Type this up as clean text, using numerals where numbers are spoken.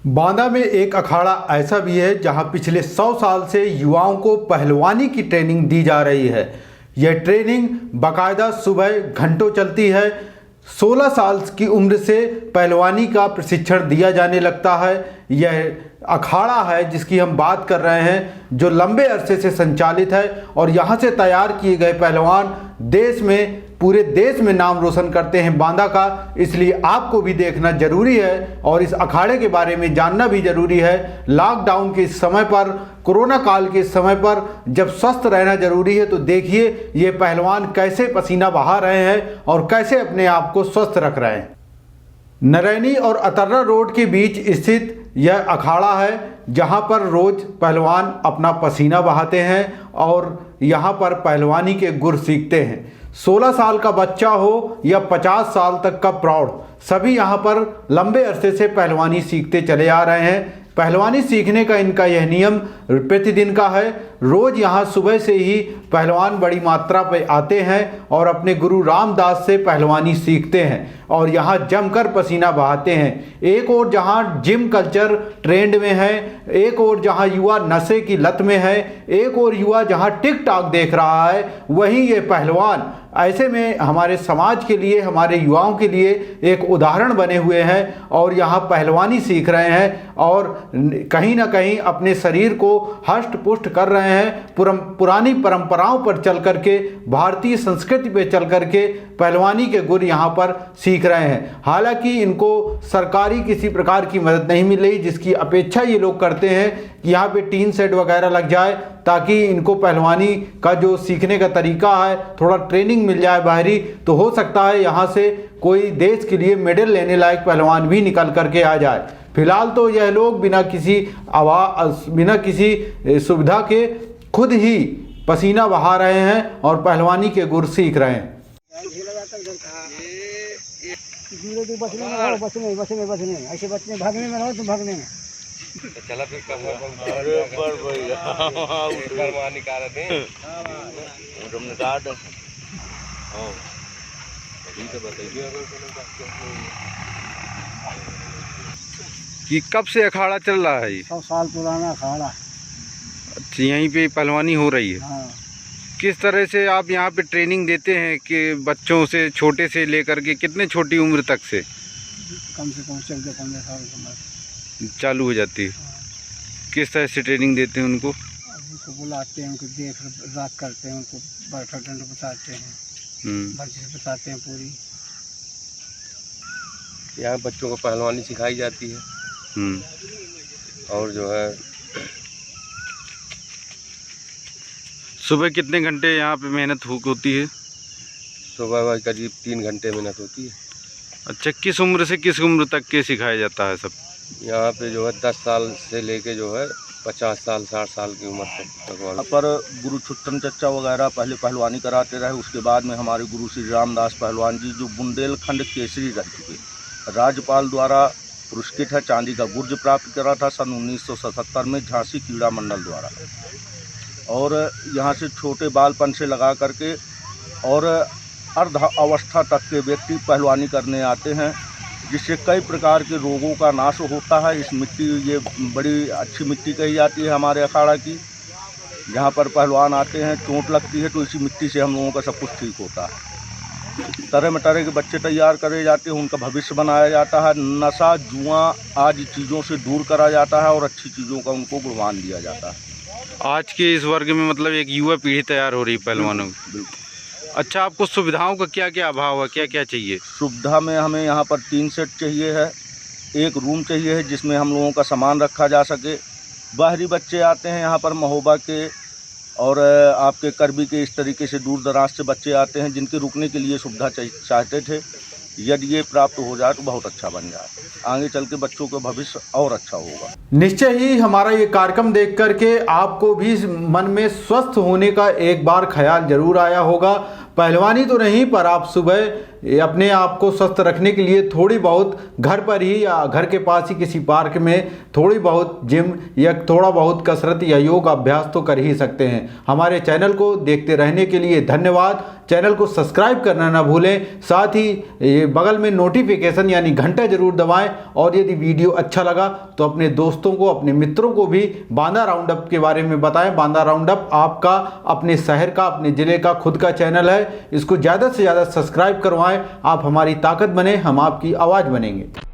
बांदा में एक अखाड़ा ऐसा भी है जहां पिछले 100 साल से युवाओं को पहलवानी की ट्रेनिंग दी जा रही है। यह ट्रेनिंग बाकायदा सुबह घंटों चलती है। 16 साल की उम्र से पहलवानी का प्रशिक्षण दिया जाने लगता है। यह अखाड़ा है जिसकी हम बात कर रहे हैं, जो लंबे अरसे से संचालित है और यहाँ से तैयार किए गए पहलवान पूरे देश में नाम रोशन करते हैं बांदा का। इसलिए आपको भी देखना जरूरी है और इस अखाड़े के बारे में जानना भी जरूरी है। लॉकडाउन के इस समय पर, कोरोना काल के इस समय पर जब स्वस्थ रहना जरूरी है, तो देखिए ये पहलवान कैसे पसीना बहा रहे हैं और कैसे अपने आप को स्वस्थ रख रहे हैं। नरैनी और अतर्रा रोड के बीच स्थित यह अखाड़ा है जहां पर रोज पहलवान अपना पसीना बहाते हैं और यहां पर पहलवानी के गुर सीखते हैं। 16 साल का बच्चा हो या 50 साल तक का प्रौढ़, सभी यहां पर लंबे अरसे से पहलवानी सीखते चले आ रहे हैं। पहलवानी सीखने का इनका यह नियम प्रतिदिन का है। रोज यहाँ सुबह से ही पहलवान बड़ी मात्रा पे आते हैं और अपने गुरु रामदास से पहलवानी सीखते हैं और यहाँ जमकर पसीना बहाते हैं। एक और जहाँ जिम कल्चर ट्रेंड में है, एक और जहाँ युवा नशे की लत में है, एक और युवा जहाँ टिकटॉक देख रहा है, वहीं ये पहलवान ऐसे में हमारे समाज के लिए, हमारे युवाओं के लिए एक उदाहरण बने हुए हैं और यहाँ पहलवानी सीख रहे हैं और कहीं ना कहीं अपने शरीर को हष्ट पुष्ट कर रहे हैं। पुरानी परंपराओं पर चल करके, भारतीय संस्कृति पे चल करके पहलवानी के गुर यहाँ पर सीख रहे हैं। हालांकि इनको सरकारी किसी प्रकार की मदद नहीं मिल रही, जिसकी अपेक्षा ये लोग करते हैं कि यहाँ पे टीन शेड वगैरह लग जाए ताकि इनको पहलवानी का जो सीखने का तरीका है, थोड़ा ट्रेनिंग मिल जाए बाहरी, तो हो सकता है यहाँ से कोई देश के लिए मेडल लेने लायक पहलवान भी निकल करके आ जाए। फिलहाल तो यह लोग बिना किसी सुविधा के खुद ही पसीना बहा रहे हैं और पहलवानी के गुर सीख रहे हैं। ऐसे बचने भागने में रहो, तुम भागने में चला फिर अरे पर भैया निकाल दे तुमने काट हां ठीक है, बताइए कि कब से अखाड़ा चल रहा है? 100 साल पुराना अखाड़ा। अच्छा, यहीं पे पहलवानी हो रही है। हाँ। किस तरह से आप यहाँ पे ट्रेनिंग देते हैं कि बच्चों से, छोटे से लेकर के कितने छोटी उम्र तक से? कम से कम 14-15 साल की उम्र चालू हो जाती है। किस तरह से ट्रेनिंग देते हैं उनको? उनको बुलाते हैं, उनको देख रात करते हैं, उनको बैठक दंड बताते हैं, भर्ती से बताते हैं पूरी। यहाँ बच्चों को पहलवानी सिखाई जाती है और जो है सुबह कितने घंटे यहाँ पे मेहनत होती है? सुबह करीब 3 घंटे मेहनत होती है। अच्छा, किस उम्र से किस उम्र तक के सिखाया जाता है सब? यहाँ पे जो है 10 साल से लेके जो है 50 साल 60 साल की उम्र तक। यहाँ पर गुरु छुट्टन चच्चा वगैरह पहले पहलवानी कराते रहे। उसके बाद में हमारे गुरु श्री रामदास पहलवान जी, जो बुंदेलखंड केसरी रह चुके, राज्यपाल द्वारा पुरस्कृत है, चांदी का गुर्ज प्राप्त करा था सन 1977 में झांसी क्रीड़ा मंडल द्वारा। और यहाँ से छोटे बालपन से लगा करके और अर्ध अवस्था तक के व्यक्ति पहलवानी करने आते हैं, जिससे कई प्रकार के रोगों का नाश होता है। इस मिट्टी, ये बड़ी अच्छी मिट्टी कही जाती है हमारे अखाड़ा की। जहाँ पर पहलवान आते हैं, चोट लगती है तो इसी मिट्टी से हम लोगों का सब कुछ ठीक होता है। तरह तरह के बच्चे तैयार करे जाते हैं, उनका भविष्य बनाया जाता है। नशा, जुआ आदि चीज़ों से दूर करा जाता है और अच्छी चीज़ों का उनको गुणगान दिया जाता है। आज के इस वर्ग में मतलब एक युवा पीढ़ी तैयार हो रही है पहलवानों की। बिल्कुल। अच्छा, आपको सुविधाओं का क्या क्या अभाव है, क्या क्या चाहिए? सुविधा में हमें यहाँ पर 3 सेट चाहिए है, एक रूम चाहिए है जिसमें हम लोगों का सामान रखा जा सके। बाहरी बच्चे आते हैं यहाँ पर, महोबा के और आपके करबी के, इस तरीके से दूर दराज से बच्चे आते हैं जिनके रुकने के लिए सुविधा चाहते थे। यदि ये प्राप्त हो जाए तो बहुत अच्छा बन जाए, आगे चल के बच्चों का भविष्य और अच्छा होगा। निश्चय ही हमारा ये कार्यक्रम देख करके आपको भी मन में स्वस्थ होने का एक बार ख्याल जरूर आया होगा। पहलवानी तो नहीं, पर आप सुबह अपने आप को स्वस्थ रखने के लिए थोड़ी बहुत घर पर ही या घर के पास ही किसी पार्क में थोड़ी बहुत जिम या थोड़ा बहुत कसरत या योग अभ्यास तो कर ही सकते हैं। हमारे चैनल को देखते रहने के लिए धन्यवाद। चैनल को सब्सक्राइब करना ना भूलें, साथ ही बगल में नोटिफिकेशन यानी घंटा जरूर दबाएं। और यदि वीडियो अच्छा लगा तो अपने दोस्तों को, अपने मित्रों को भी बांदा राउंडअप के बारे में बताएं। बांदा राउंडअप आपका अपने शहर का, अपने ज़िले का खुद का चैनल है। इसको ज़्यादा से ज़्यादा सब्सक्राइब करवाएं। आप हमारी ताकत बने, हम आपकी आवाज़ बनेंगे।